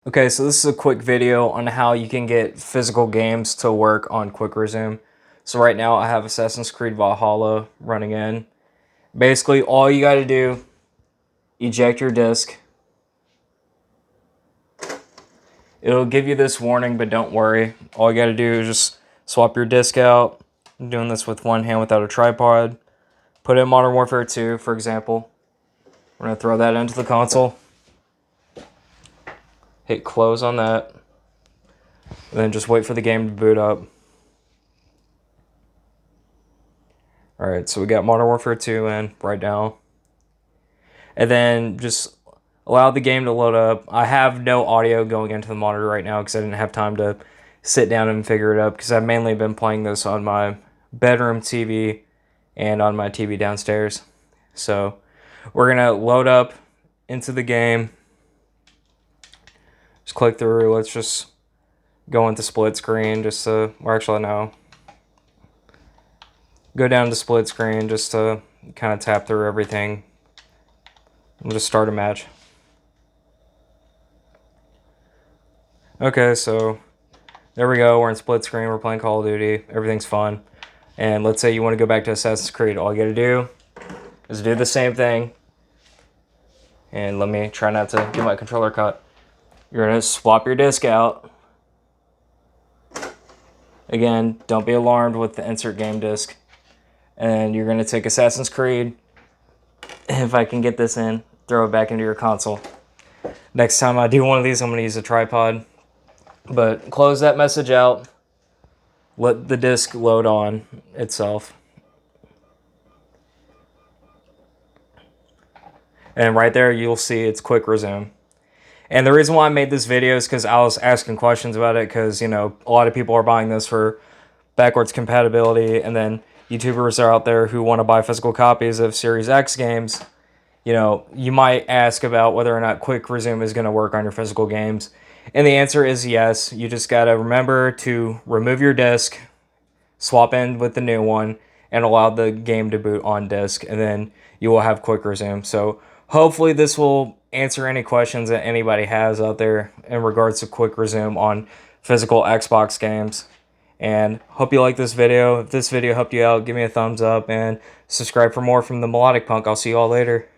Okay, so this is a quick video on how you can get physical games to work on Quick Resume. So right now I have Assassin's Creed Valhalla running in. Basically, all you got to do, eject your disk. It'll give you this warning, but don't worry. All you got to do is just swap your disk out. I'm doing this with one hand without a tripod. Put it in Modern Warfare 2, for example. We're going to throw that into the console. Hit close on that. And then just wait for the game to boot up. Alright, so we got Modern Warfare 2 in right now. And then just allow the game to load up. I have no audio going into the monitor right now because I didn't have time to sit down and figure it out because I've mainly been playing this on my bedroom TV and on my TV downstairs. So we're going to load up into the game. Just click through. Let's just go into split screen just to, or actually no. Go down to split screen just to kind of tap through everything. We'll just start a match. Okay, so there we go. We're in split screen. We're playing Call of Duty. Everything's fun. And let's say you want to go back to Assassin's Creed. All you got to do is do the same thing. And let me try not to get my controller cut. You're going to swap your disc out. Again, don't be alarmed with the insert game disc. And you're going to take Assassin's Creed. If I can get this in, throw it back into your console. Next time I do one of these, I'm going to use a tripod. But close that message out. Let the disc load on itself. And right there, you'll see it's Quick Resume. And the reason why I made this video is because I was asking questions about it because, you know, a lot of people are buying this for backwards compatibility, and then YouTubers are out there who want to buy physical copies of Series X games. You know, you might ask about whether or not Quick Resume is going to work on your physical games. And the answer is yes. You just got to remember to remove your disc, swap in with the new one, and allow the game to boot on disc, and then you will have Quick Resume. So hopefully this will answer any questions that anybody has out there in regards to Quick Resume on physical Xbox games. And hope you like this video. If this video helped you out, give me a thumbs up and subscribe for more from the Melodic Punk. I'll see you all later.